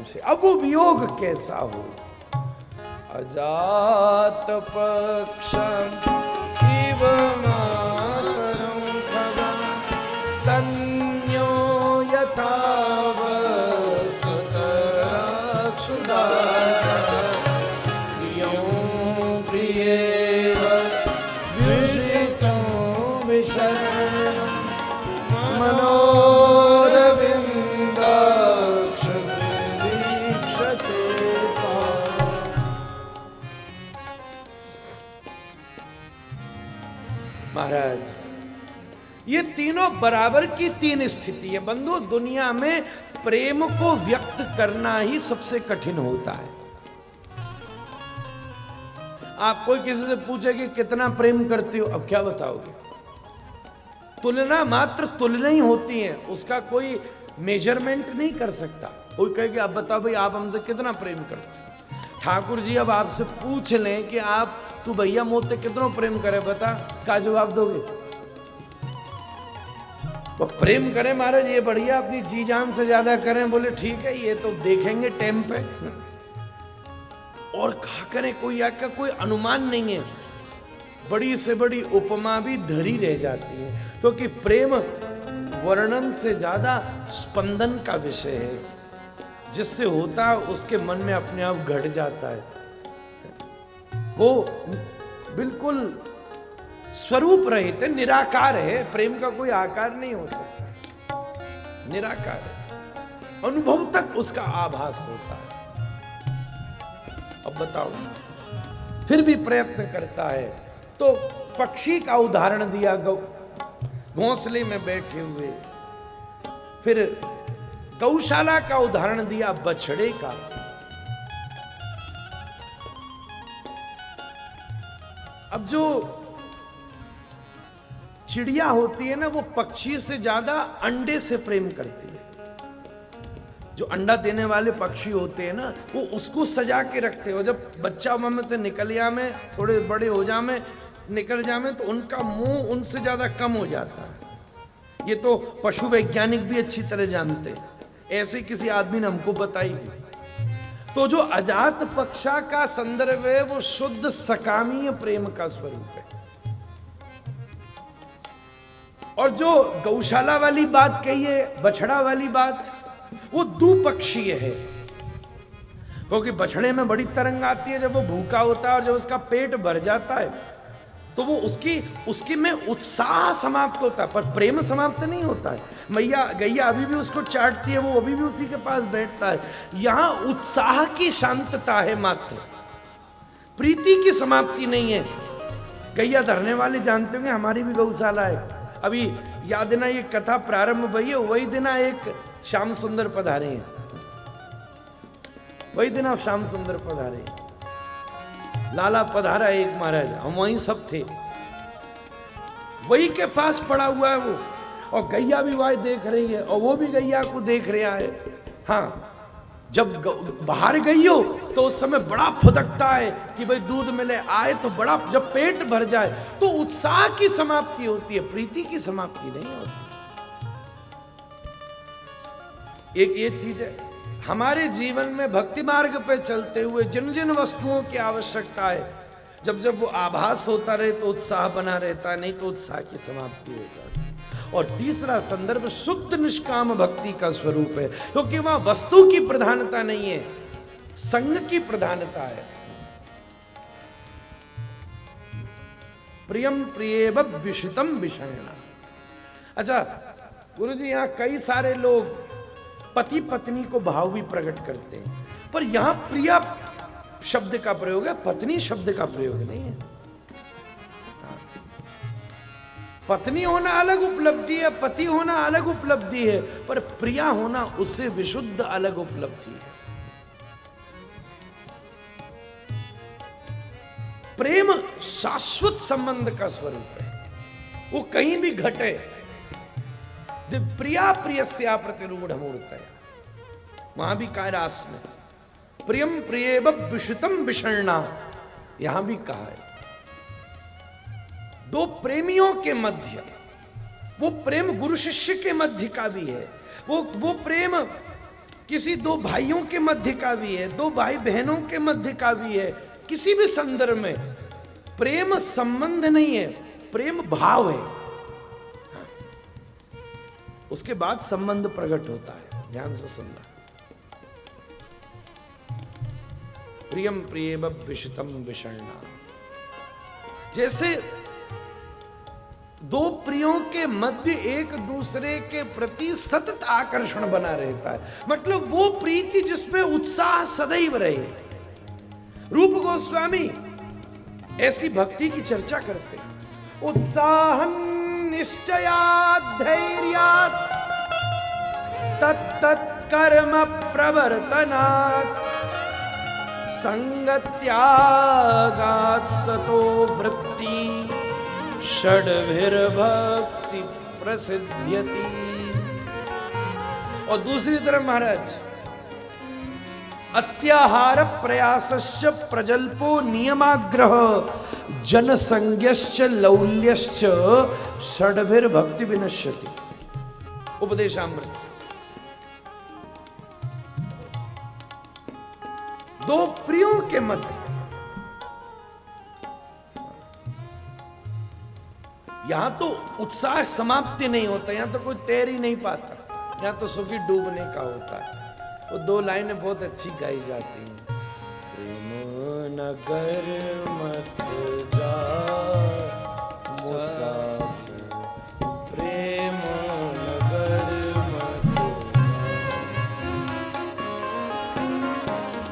से। अब वो वियोग कैसा हो। अजात पक्षम इव मातरं खगं स्तन्यो यथा वत्सतरक्षुधा प्रियं प्रियेव व्युषितं विशरणं मनोरविन्दाक्षदीक्षते महाराज, ये तीनों बराबर की तीन स्थिति है बंधु। दुनिया में प्रेम को व्यक्त करना ही सबसे कठिन होता है। आप कोई किसी से पूछे कि कितना प्रेम करते हो, अब क्या बताओगे? तुलना मात्र तुलना ही होती है, उसका कोई मेजरमेंट नहीं कर सकता। कोई कहे कि आप बताओ भाई आप हमसे कितना प्रेम करते हो। ठाकुर जी अब आपसे पूछ लें कि आप तू भैया मोते कितना प्रेम करे, बता, क्या जवाब दोगे? वो प्रेम करें महाराज ये बढ़िया, अपनी जी जान से ज्यादा करें, बोले ठीक है ये तो देखेंगे टाइम पे। और कहा करें कोई आका कोई अनुमान नहीं है। बड़ी से बड़ी उपमा भी धरी रह जाती है, क्योंकि प्रेम वर्णन से ज्यादा स्पंदन का विषय है। जिससे होता है उसके मन में अपने आप घट जाता है। वो बिल्कुल स्वरूप रहित है, निराकार है। प्रेम का कोई आकार नहीं हो सकता, निराकार है। अनुभव तक उसका आभास होता है। अब बताओ, फिर भी प्रयत्न करता है। तो पक्षी का उदाहरण दिया, घोंसले में बैठे हुए। फिर गौशाला का उदाहरण दिया, बछड़े का। अब जो चिड़िया होती है ना, वो पक्षी से ज्यादा अंडे से प्रेम करती है। जो अंडा देने वाले पक्षी होते हैं ना, वो उसको सजा के रखते हो। जब बच्चा में तो निकल या में, थोड़े बड़े हो जा में, निकल जा में, तो उनका मुंह उनसे ज्यादा कम हो जाता है। ये तो पशु वैज्ञानिक भी अच्छी तरह जानते हैं, ऐसे किसी आदमी ने हमको बताई। तो जो अजात पक्षा का संदर्भ है वो शुद्ध सकामीय प्रेम का स्वरूप है। और जो गौशाला वाली बात कही है, बछड़ा वाली बात, वो दुपक्षीय है। क्योंकि बछड़े में बड़ी तरंग आती है जब वो भूखा होता है, और जब उसका पेट भर जाता है तो वो उसकी में उत्साह समाप्त होता है, पर प्रेम समाप्त नहीं होता है। मैया गैया अभी भी उसको चाटती है, वो अभी भी उसी के पास बैठता है। यहां उत्साह की शांतता है मात्र, प्रीति की समाप्ति नहीं है। गैया धरने वाले जानते होंगे, हमारी भी गौशाला है। अभी याद दिना ये कथा प्रारंभ भई है, वही दिना एक श्याम सुंदर पधारे हैं, वही दिन आप श्याम सुंदर पधारे, लाला पधारा एक महाराज, हम वहीं सब थे, वही के पास पड़ा हुआ है वो। और गैया भी वही देख रही है, और वो भी गैया को देख रहा है। हाँ, जब बाहर गई हो तो उस समय बड़ा फुदकता है कि भाई दूध मिले, आए तो बड़ा, जब पेट भर जाए तो उत्साह की समाप्ति होती है, प्रीति की समाप्ति नहीं होती। एक ये चीज है, हमारे जीवन में भक्ति मार्ग पे चलते हुए जिन जिन वस्तुओं की आवश्यकता है, जब जब वो आभास होता रहे तो उत्साह बना रहता है, नहीं तो उत्साह की समाप्ति हो जाती है। और तीसरा संदर्भ शुद्ध निष्काम भक्ति का स्वरूप है, क्योंकि वहां वस्तु की प्रधानता नहीं है, संग की प्रधानता है। प्रियम प्रियेव विषितम विषयणा। अच्छा गुरुजी, यहां कई सारे लोग पति पत्नी को भाव भी प्रकट करते हैं, पर यहां प्रिया शब्द का प्रयोग है, पत्नी शब्द का प्रयोग नहीं है। पत्नी होना अलग उपलब्धि है, पति होना अलग उपलब्धि है, पर प्रिया होना उससे विशुद्ध अलग उपलब्धि है। प्रेम शाश्वत संबंध का स्वरूप है, वो कहीं भी घटे। प्रिया प्रियस्या प्रतिरूढ़ मूर्तया, वहां भी कहा रास में प्रियम प्रियेव विषितम विषण्णा, यहां भी कहा है। दो प्रेमियों के मध्य, वो प्रेम गुरु शिष्य के मध्य का भी है, वो प्रेम किसी दो भाइयों के मध्य का भी है, दो भाई बहनों के मध्य का भी है, किसी भी संदर्भ में प्रेम संबंध नहीं है, प्रेम भाव है। उसके बाद संबंध प्रकट होता है। ध्यान से सुनना। प्रियम प्रियेव विषितम विषण्णा, जैसे दो प्रियों के मध्य एक दूसरे के प्रति सतत आकर्षण बना रहता है, मतलब वो प्रीति जिसमें उत्साह सदैव रहे। रूप गोस्वामी ऐसी भक्ति की चर्चा करते हैं। उत्साहं निश्चयात् धैर्यात् तत्तत् कर्म प्रवर्तनात् संगत्यागात् सतो वृत्ति षड्भिर्भक्ति प्रसिद्ध्यति। और दूसरी तरफ महाराज, अत्याहार प्रयासस्य प्रजल्पो नियमाग्रह जनसंज्ञश्च लौल्यश्च षड्भिर्भक्ति विनश्यति। उपदेशामृत। दो प्रियों के मध्य यहां तो उत्साह समाप्ति नहीं होता, यहां तो कोई तैर ही नहीं पाता, यहां तो सुखी डूबने का होता है। वो दो लाइनें बहुत अच्छी गाई जाती हैं। प्रेम नगर मत जा मुसाफिर, प्रेम नगर मत जा,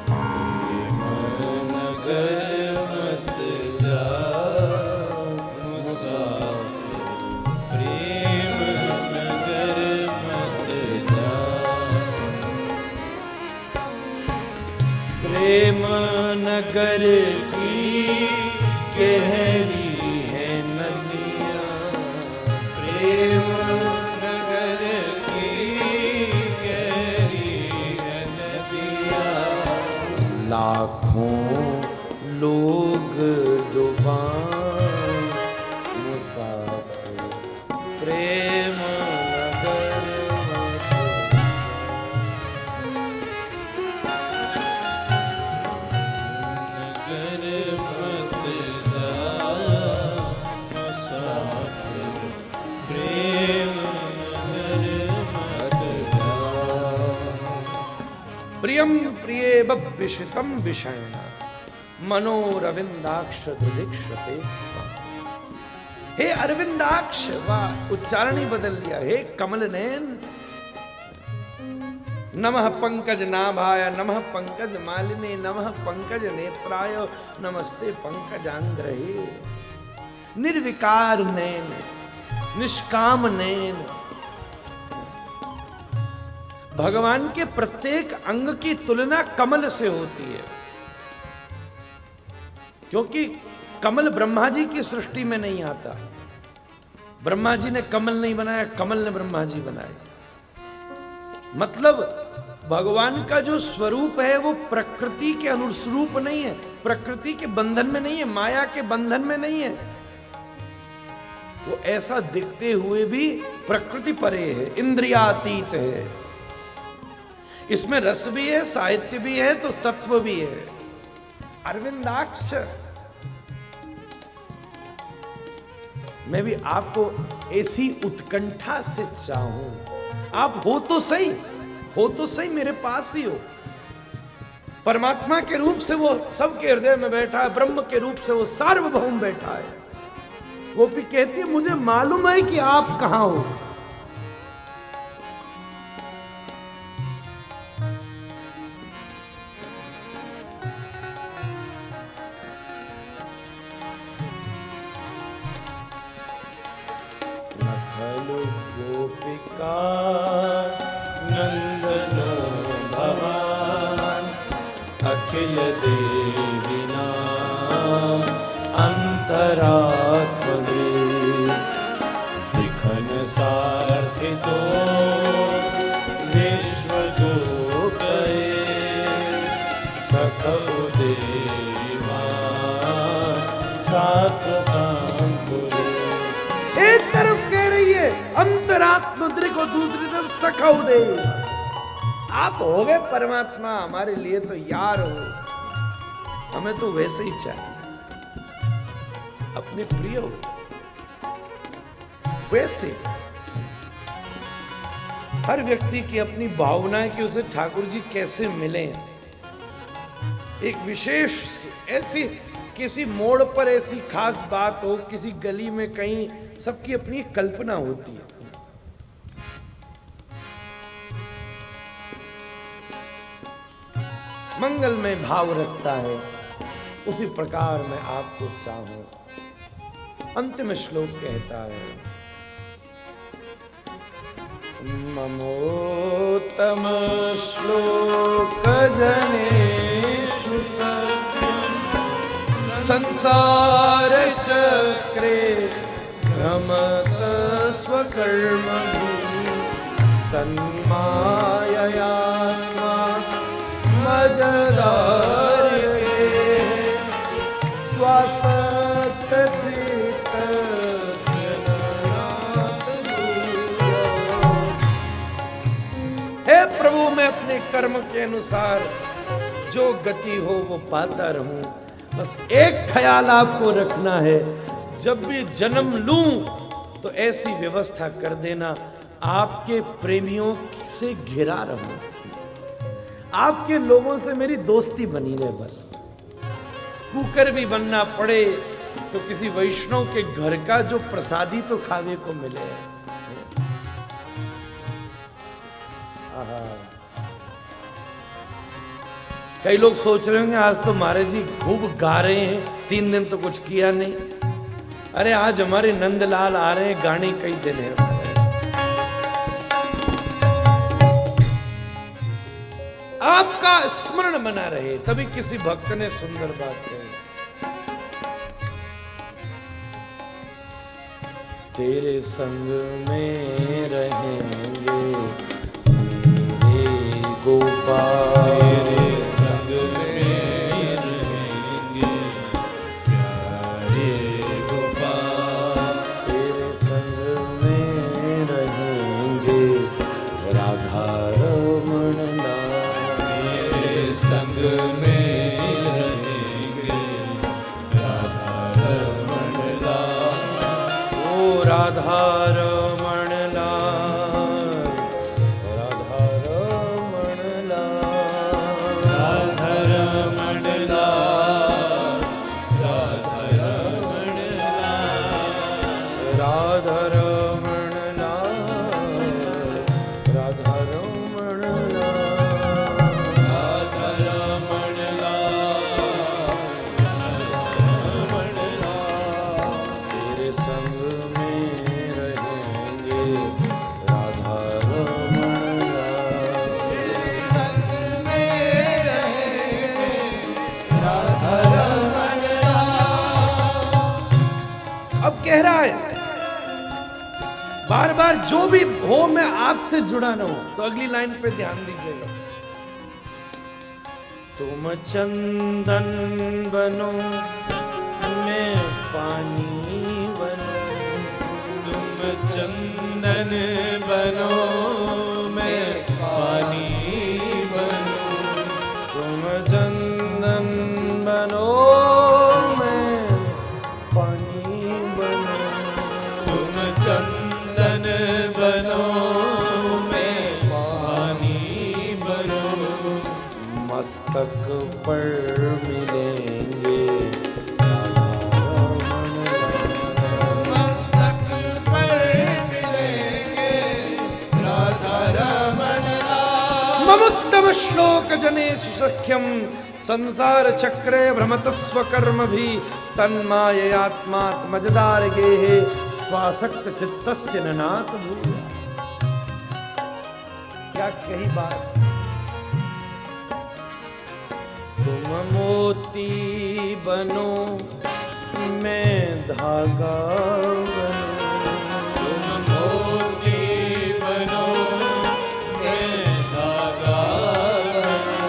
प्रेम नगर मत जा मुसाफिर, प्रेम नगर मत जा। प्रेम नगर की गहरी है नदियाँ, प्रेम नगर की गहरी है नदियाँ, लाखों लोग डूबा मुसाफिर, प्रेम नगर प्रियम प्रियेव विषितम विषण्णा मनोरविंदाक्ष दुदीक्षते। हे अरविंदाक्ष, वाह उच्चारण ही बदल दिया। हे कमल नयन, नमः पंकज नाभाय, नमः पंकज मालिने, नमः पंकज नेत्राय, नमस्ते पंकजांग्रहे। निर्विकार नयन, निष्काम नयन। भगवान के प्रत्येक अंग की तुलना कमल से होती है, क्योंकि कमल ब्रह्मा जी की सृष्टि में नहीं आता। ब्रह्मा जी ने कमल नहीं बनाया, कमल ने ब्रह्मा जी बनाए। मतलब भगवान का जो स्वरूप है वो प्रकृति के अनुरूप नहीं है, प्रकृति के बंधन में नहीं है, माया के बंधन में नहीं है। वो ऐसा दिखते हुए भी प्रकृति परे है, इंद्रियातीत है। इसमें रस भी है, साहित्य भी है, तो तत्व भी है। अरविंदाक्ष, मैं भी आपको ऐसी उत्कंठा से चाहूं। आप हो तो सही मेरे पास ही हो। परमात्मा के रूप से वो सबके हृदय में बैठा है, ब्रह्म के रूप से वो सार्वभौम बैठा है। गोपी कहती है मुझे मालूम है कि आप कहां हो। नंदनो भवान अखिल देविना अंतरात्मे विघ्न सारथि तो विश्व जो गए सकल देवा साथ एक तरफ कह रही है अंतरात्म दृक और दूसरी तरफ सखौ दे। आप हो गए परमात्मा, हमारे लिए तो यार हो, हमें तो वैसे ही चाहिए, अपने प्रिय हो वैसे। हर व्यक्ति की अपनी भावना है कि उसे ठाकुर जी कैसे मिले। एक विशेष ऐसी किसी मोड़ पर ऐसी खास बात हो, किसी गली में कहीं, सबकी अपनी कल्पना होती है। मंगलमय भाव रखता है, उसी प्रकार मैं आपको चाहूं। अंतिम श्लोक कहता है, ममोत्तम श्लोक जनेषु संसार चक्रे भ्रमत स्वकर्मभिः तन्माययात्मा मजदार्ये स्वसक्तचित्त। हे प्रभु, मैं अपने कर्म के अनुसार जो गति हो वो पाता रहूं। बस एक ख्याल आपको रखना है, जब भी जन्म लूं तो ऐसी व्यवस्था कर देना आपके प्रेमियों से घिरा रहूं, आपके लोगों से मेरी दोस्ती बनी रहे। बस कुकर भी बनना पड़े तो किसी वैष्णव के घर का जो प्रसादी तो खावे को मिले। कई लोग सोच रहे होंगे आज तो महाराज जी खूब गा रहे हैं, 3 दिन तो कुछ किया नहीं। अरे आज हमारे नंदलाल आ रहे हैं, गाने कई दिन है। आपका स्मरण बना रहे, तभी किसी भक्त ने सुंदर बात कही, तेरे संग में रहेंगे मेरे गोपाल, तेरे संग में रहेंगे प्यारे गोपाल, तेरे संग में रहेंगे राधा रमण लाल, तेरे संग में रहेंगे राधा रमण लाल, ओ राधा रमण लाल, राधा रमण लाल, राधा रमण लाल, राधा रमण लाल, राधा रमण लाल, राधा रमण लाल, राधा रमण लाल, रमण लाल, तेरे संग में रहेंगे राधा रमण लाल। संग में रहेंगे राधा रमण लाल। अब कह रहा है बार बार जो भी हो मैं आपसे जुड़ा ना हूं, तो अगली लाइन पे ध्यान दीजिएगा, तुम चंदन बनो मैं पानी बनो, तुम चंदन बनो मैं पानी बनूं, तुम चंदन बनो मैं पानी बनो, तुम चंदन बनो मैं पानी बनूं, मस्तक पर मिलेंगे राधा रमण लाल। मस्तक पर मिलेंगे राधा रमण लाल। ममुत्तम श्लोक जनेषु सख्यम संसार चक्रे भ्रमत स्वकर्म भी तन्माययात्मात्मजदार गेहे स्वासक्त चित्तस्य ननात भूया। क्या कही बात, तुम मोती बनो मैं धागा बनूं, तुम मोती बनो मैं धागा बनूं,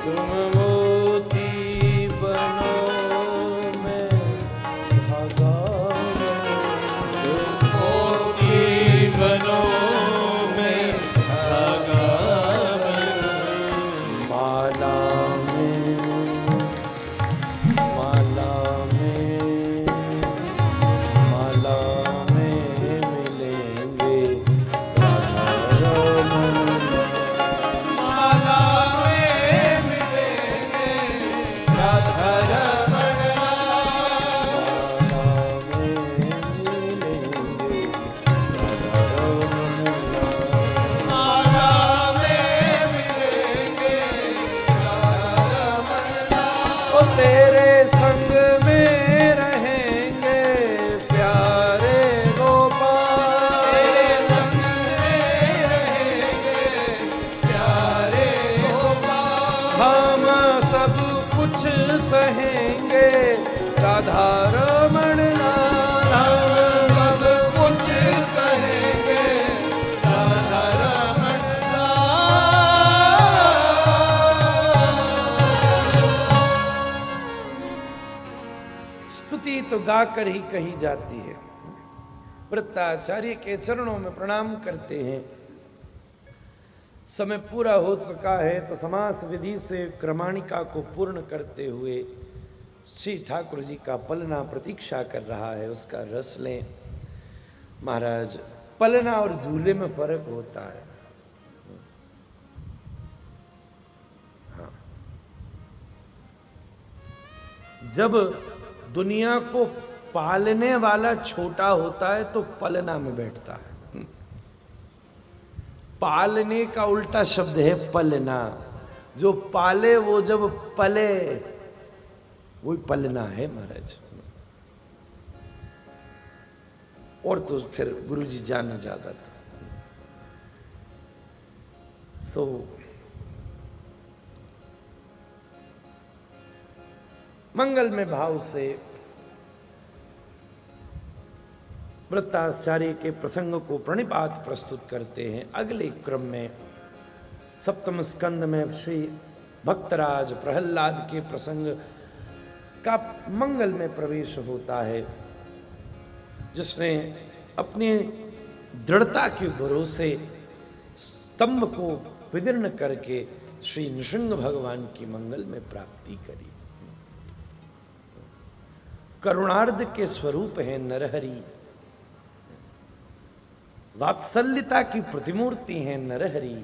तुम मोती बनो मैं धागा बनूं, मोती बनो मैं धागा बनूं, स्तुति तो गाकर ही कही जाती है। वृत्ताचार्य के चरणों में प्रणाम करते हैं। समय पूरा हो चुका है तो समास विधि से क्रमाणिका को पूर्ण करते हुए श्री ठाकुर जी का पलना प्रतीक्षा कर रहा है, उसका रस लें। महाराज, पलना और झूले में फर्क होता है। हाँ, जब दुनिया को पालने वाला छोटा होता है तो पलना में बैठता है। पालने का उल्टा शब्द है पलना। जो पाले वो जब पले, वही पलना है महाराज। और तो फिर गुरुजी जाना ज्यादा था। मंगल में भाव से वृत्ताचार्य के प्रसंग को प्रणिपात प्रस्तुत करते हैं। अगले क्रम में सप्तम स्कंद में श्री भक्तराज प्रहलाद के प्रसंग का मंगल में प्रवेश होता है, जिसने अपनी दृढ़ता के भरोसे स्तंभ को विदीर्ण करके श्री नृसिंह भगवान की मंगल में प्राप्ति करी। करुणार्ध के स्वरूप है नरहरि, वात्सल्यता की प्रतिमूर्ति है नरहरि।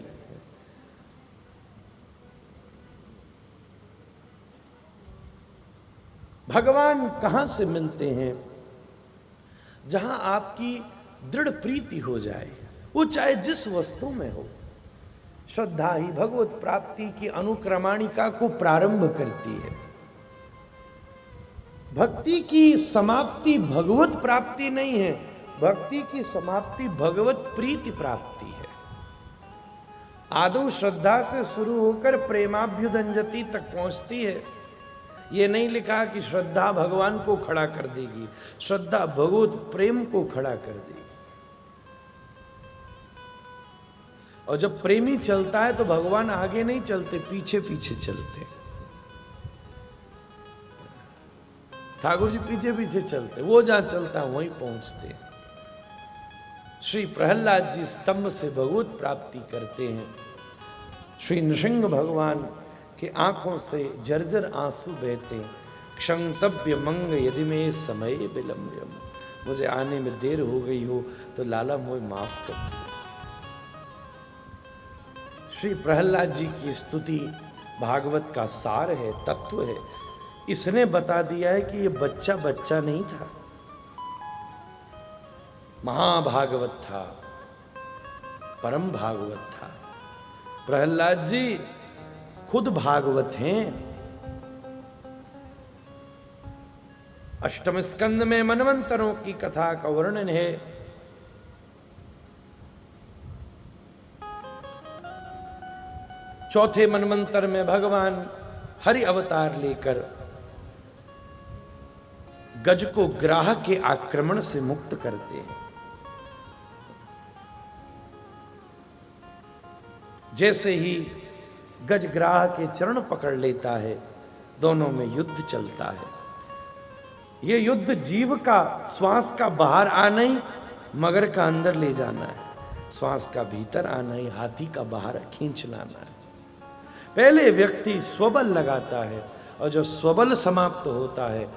भगवान कहां से मिलते हैं? जहां आपकी दृढ़ प्रीति हो जाए, वो चाहे जिस वस्तु में हो। श्रद्धा ही भगवत प्राप्ति की अनुक्रमाणिका को प्रारंभ करती है। भक्ति की समाप्ति भगवत प्राप्ति नहीं है, भक्ति की समाप्ति भगवत प्रीति प्राप्ति है। आदौ श्रद्धा से शुरू होकर प्रेमाभ्युदंजति तक पहुंचती है। ये नहीं लिखा कि श्रद्धा भगवान को खड़ा कर देगी, श्रद्धा भगवत प्रेम को खड़ा कर देगी। और जब प्रेमी चलता है तो भगवान आगे नहीं चलते, पीछे पीछे चलते। ठाकुर जी पीछे पीछे चलते, वो जहां चलता है वहीं पहुंचते। श्री प्रहलाद जी स्तंभ से भगवत प्राप्ति करते हैं। श्री नृसिंह भगवान के आंखों से जर्जर आंसू बहते। क्षंतव्य मंग यदि में समय विलंब्यम, मुझे आने में देर हो गई हो तो लाला मुझे माफ कर दो। श्री प्रहलाद जी की स्तुति भागवत का सार है, तत्व है। इसने बता दिया है कि ये बच्चा बच्चा नहीं था, महाभागवत था, परम भागवत था। प्रहलाद जी खुद भागवत हैं। अष्टम स्कंद में मनवंतरों की कथा का वर्णन है। चौथे मनवंतर में भगवान हरि अवतार लेकर गज को ग्राह के आक्रमण से मुक्त करते हैं। जैसे ही गजग्राह के चरण पकड़ लेता है, दोनों में युद्ध चलता है। ये युद्ध जीव का श्वास का बाहर आना ही मगर का अंदर ले जाना है, श्वास का भीतर आना ही हाथी का बाहर खींच लाना है। पहले व्यक्ति स्वबल लगाता है और जब स्वबल समाप्त होता है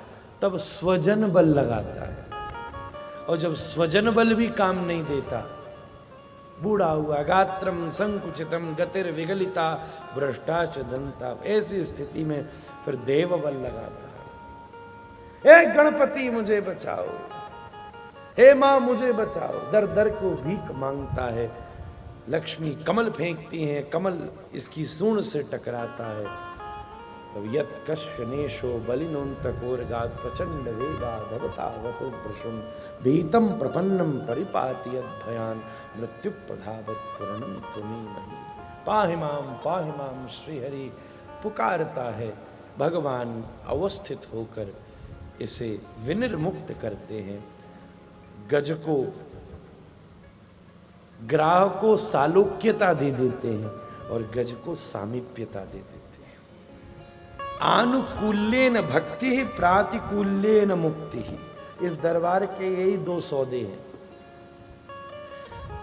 तब स्वजन बल लगाता है। और जब स्वजन बल भी काम नहीं देता, बूढ़ा हुआ, गात्रम संकुचितम गतिर विगलिता भ्रष्टाच दंता, ऐसी स्थिति में फिर देव बल लगाता है। हे गणपति मुझे बचाओ, हे मां मुझे बचाओ। दर दर को भीख मांगता है। लक्ष्मी कमल फेंकती हैं, कमल इसकी सूंड से टकराता है। तब यत कश्यनेशो बलिनोन्तकोरगात् प्रचंड वेगा धवतावतो प्रशुम भीतम प्रपन्नम परिपातियत भयान मृत्यु प्रधावत पूर्णम त्वमेमहि। पाहि माम श्रीहरि पुकारता है। भगवान अवस्थित होकर इसे विनिर्मुक्त करते हैं। गज को, ग्राह को सालोक्यता दे देते हैं और गज को सामीप्यता दे देते हैं। आनुकूल्येन भक्ति प्रातिकूल्येन मुक्ति। इस दरबार के यही दो सौदे हैं।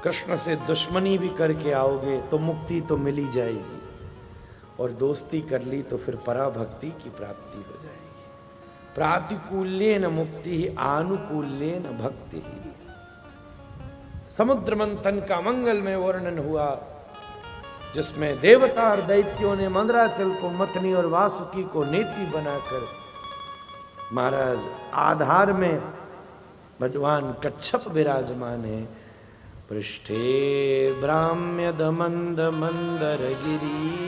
कृष्ण से दुश्मनी भी करके आओगे तो मुक्ति तो मिल ही जाएगी, और दोस्ती कर ली तो फिर पराभक्ति की प्राप्ति हो जाएगी। प्रातिकूल्येन मुक्ति आनुकूल्येन भक्ति। समुद्र मंथन का मंगलमय वर्णन हुआ, जिसमें देवता और दैत्यों ने मंदराचल को मथनी और वासुकी को नेति बनाकर महाराज आधार में भगवान कच्छप विराजमान है। पृष्ठे ब्राह्म्य दमंद मंदर गिरी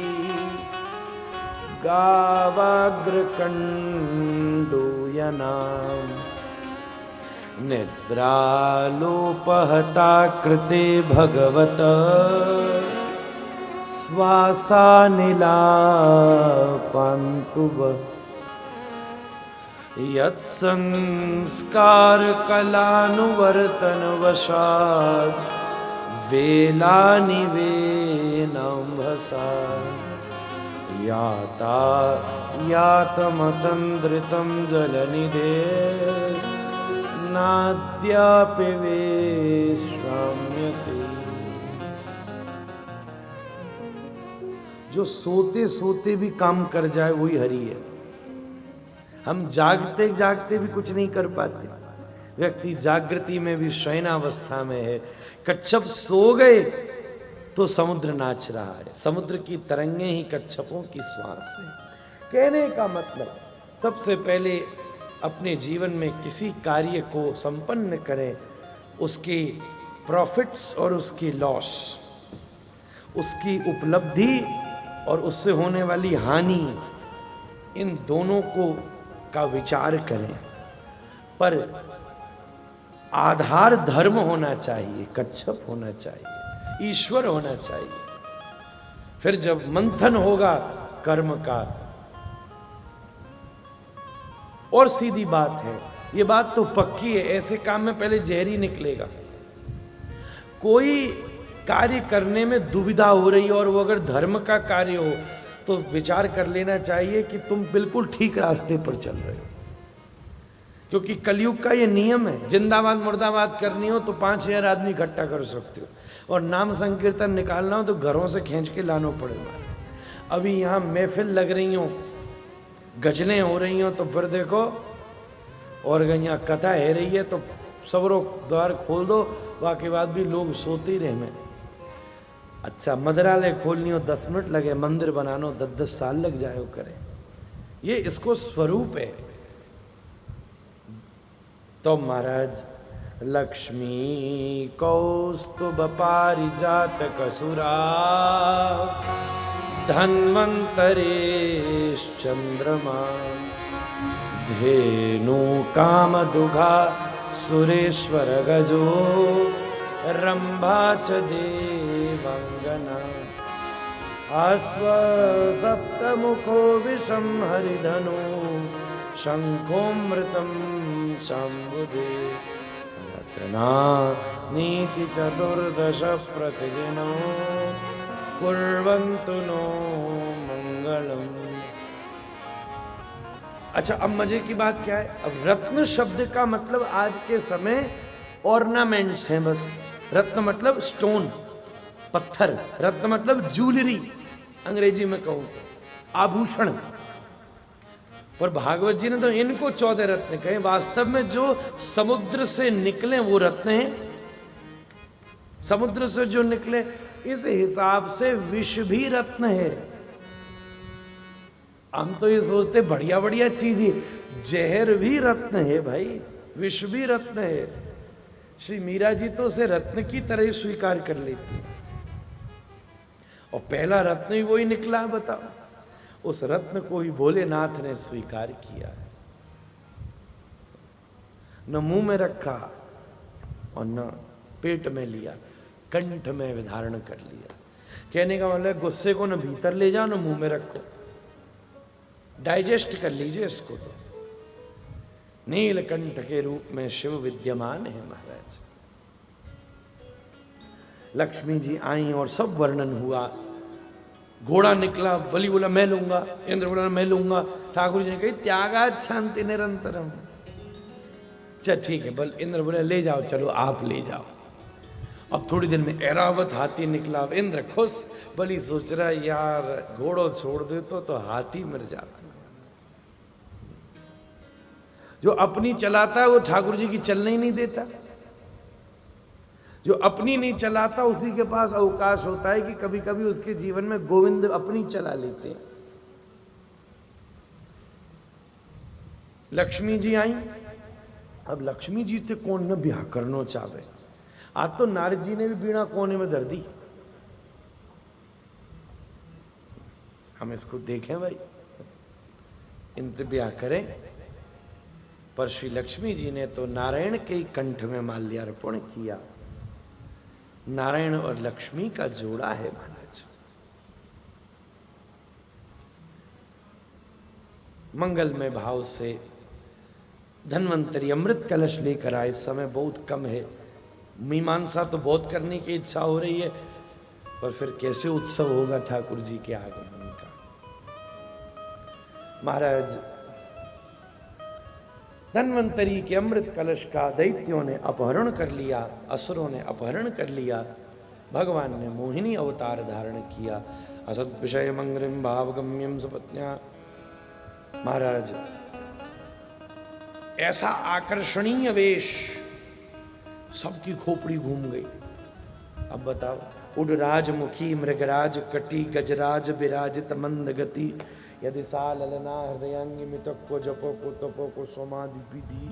गावाग्र कंडूयनाम निद्रालोपहता कृते भगवत श्वासानिलापान्तुव यत्संस्कार कलानुवर्तन वशात् वेलानिवेनम्भसा याता यातमतन्द्रितं जलनिधे नाद्यापि विश्राम्यते। जो सोते सोते भी काम कर जाए वही हरि है। हम जागते जागते भी कुछ नहीं कर पाते। व्यक्ति जागृति में भी शयनावस्था में है। कच्छप सो गए तो समुद्र नाच रहा है। समुद्र की तरंगें ही कच्छपों की श्वास है। कहने का मतलब, सबसे पहले अपने जीवन में किसी कार्य को संपन्न करें, उसके प्रॉफिट्स और उसकी लॉस, उसकी उपलब्धि और उससे होने वाली हानि, इन दोनों को का विचार करें। पर आधार धर्म होना चाहिए, कच्छप होना चाहिए, ईश्वर होना चाहिए। फिर जब मंथन होगा कर्म का, और सीधी बात है, ये बात तो पक्की है, ऐसे काम में पहले जहर ही निकलेगा। कोई कार्य करने में दुविधा हो रही है और वो अगर धर्म का कार्य हो तो विचार कर लेना चाहिए कि तुम बिल्कुल ठीक रास्ते पर चल रहे हो। क्योंकि कलयुग का ये नियम है, जिंदाबाद मुर्दाबाद करनी हो तो 5000 आदमी इकट्ठा कर सकते हो, और नाम संकीर्तन निकालना हो तो घरों से खींच के लाना पड़ेगा। अभी यहाँ महफिल लग रही हो, गजलें हो रही हो, तो फिर देखो, और यहाँ कथा है रही है तो सबरो द्वार खोल दो, बाकी बाद भी लोग सोते ही रहे। अच्छा, मदरालय खोलनी हो 10 मिनट लगे, मंदिर बनाना हो 10-10 साल लग जाए वो करें। ये इसको स्वरूप है। तो महाराज लक्ष्मी कौस्तुभ पारिजात कसुरा धन्वंतरेश चंद्रमा धेनु कामदुघा सुरेश्वर गजो रंभा च देवांगना अश्व सप्तमुखो विषम हरिधनु शंखोमृतम शंभुदे रत्ना नीति चतुर्दश प्रतिदिनो कुर्वन्तु नो मंगलम। अच्छा, अब मजे की बात क्या है, अब रत्न शब्द का मतलब आज के समय ऑर्नामेंट्स हैं बस। रत्न मतलब स्टोन, पत्थर। रत्न मतलब ज्वेलरी, अंग्रेजी में कहूं तो आभूषण। पर भागवत जी ने तो इनको 14 रत्न कहे। वास्तव में जो समुद्र से निकले वो रत्न हैं। समुद्र से जो निकले, इस हिसाब से विष भी रत्न है। हम तो ये सोचते बढ़िया बढ़िया चीज ही, जहर भी रत्न है भाई, विष भी रत्न है। श्री मीरा जी तो उसे रत्न की तरह स्वीकार कर लेती, और पहला रत्न ही वही निकला। बताओ, उस रत्न को ही भोलेनाथ ने स्वीकार किया, न मुंह में रखा और न पेट में लिया, कंठ में धारण कर लिया। कहने का मतलब गुस्से को न भीतर ले जाओ न मुंह में रखो, डाइजेस्ट कर लीजिए इसको। तो नीलकंठ के रूप में शिव विद्यमान है महाराज। लक्ष्मी जी आई और सब वर्णन हुआ। घोड़ा निकला, बलि बोला मैं लूंगा, इंद्र बोला मैं लूंगा। ठाकुर जी ने कही त्यागात शांति निरंतरम। चल ठीक है, बल इंद्र बोले ले जाओ, चलो आप ले जाओ। अब थोड़ी देर में ऐरावत हाथी निकला। अब इंद्र खुश, बलि सोच रहा यार घोड़ो छोड़ दे तो हाथी मर जाता। जो अपनी चलाता है वो ठाकुर जी की चलने ही नहीं देता। जो अपनी नहीं चलाता उसी के पास अवकाश होता है कि कभी कभी उसके जीवन में गोविंद अपनी चला लेते हैं। लक्ष्मी जी आई। अब लक्ष्मी जी ते कौन न ब्याह करना चाहे। आज तो नारद जी ने भी बीणा कोने में धर दी। हम इसको देखें भाई, इनसे ब्याह करें। पर श्री लक्ष्मी जी ने तो नारायण के ही कंठ में माल्यार्पण किया। नारायण और लक्ष्मी का जोड़ा है महाराज। मंगलमय भाव से धन्वंतरी अमृत कलश लेकर आए। समय बहुत कम है, मीमांसा तो बहुत करने की इच्छा हो रही है, पर फिर कैसे उत्सव होगा ठाकुर जी के आगमन का। महाराज धन्वंतरी के अमृत कलश का दैत्यों ने अपहरण कर लिया, असुरों ने अपहरण कर लिया। भगवान ने मोहिनी अवतार धारण किया। असत विषय मंगरिम भावगम्यम सुपत्न्या। महाराज ऐसा आकर्षणीय वेश, सबकी खोपड़ी घूम गई। अब बताओ, उडराज मुखी मृगराज कटी गजराज विराजित मंद गति। यदि सा ललना हृदयांगी मितक को जपो को तपो को सोमादि विधि।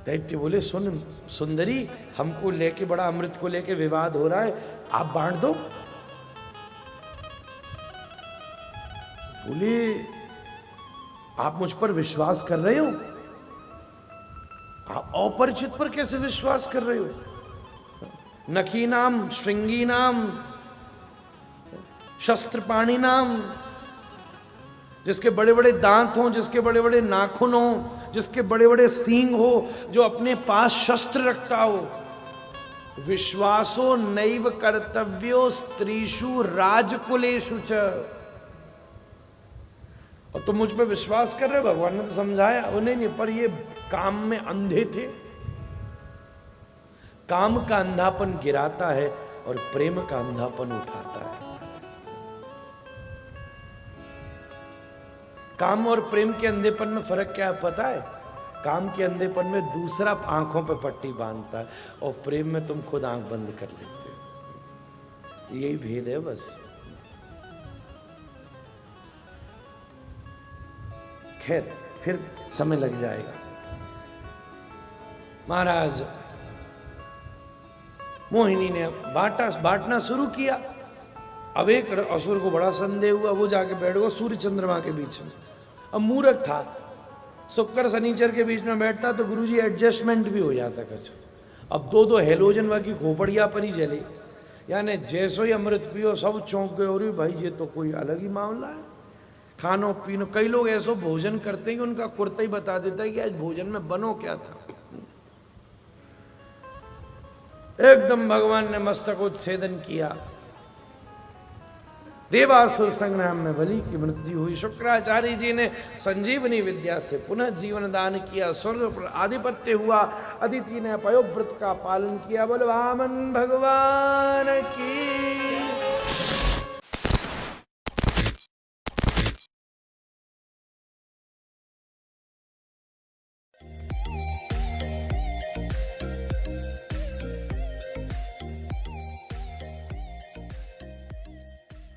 दैत्य बोले सुन सुंदरी, हमको लेके बड़ा अमृत को लेके विवाद हो रहा है, आप बांट दो। बोले आप मुझ पर विश्वास कर रहे हो? आप अपरिचित पर कैसे विश्वास कर रहे हो? नखी नाम, श्रृंगी नाम, शस्त्रपाणी नाम, जिसके बड़े बड़े दांत हों, जिसके बड़े बड़े नाखून हों, जिसके बड़े बड़े सींग हो, जो अपने पास शस्त्र रखता हो। विश्वासो नैव कर्तव्यो स्त्रीषु राजकुलेषु च। और तुम मुझ पे विश्वास कर रहे हो? भगवान ने तो समझाया उन्हें नहीं, पर ये काम में अंधे थे। काम का अंधापन गिराता है और प्रेम का अंधापन उठाता है। काम और प्रेम के अंधेपन में फर्क क्या है पता है? काम के अंधेपन में दूसरा आंखों पे पट्टी बांधता है और प्रेम में तुम खुद आंख बंद कर लेते हो। यही भेद है बस। खैर फिर समय लग जाएगा। महाराज मोहिनी ने बांटना शुरू किया। अब एक असुर को बड़ा संदेह हुआ, वो जाके बैठ गया सूर्य चंद्रमा के बीच में। अब मूर्ख था, शुक्र शनिचर के बीच में बैठता तो गुरुजी एडजस्टमेंट भी हो जाता कुछ। अब दो हेलोजन की खोपड़िया पर ही जले, यानी जैसो ही अमृत पियो सब चौंक गए। और भाई ये तो कोई अलग ही मामला है। खानो पीनो, कई लोग ऐसो भोजन करते हैं कि उनका कुर्ता ही बता देता है कि आज भोजन में बनो क्या था। एकदम भगवान ने मस्तकोच्छेदन किया। देवासुर संग्राम में बलि की मृत्यु हुई। शुक्राचार्य जी ने संजीवनी विद्या से पुनः जीवन दान किया। स्वर्ग पर आधिपत्य हुआ। अदिति ने पयोव्रत का पालन किया। बोल वामन भगवान की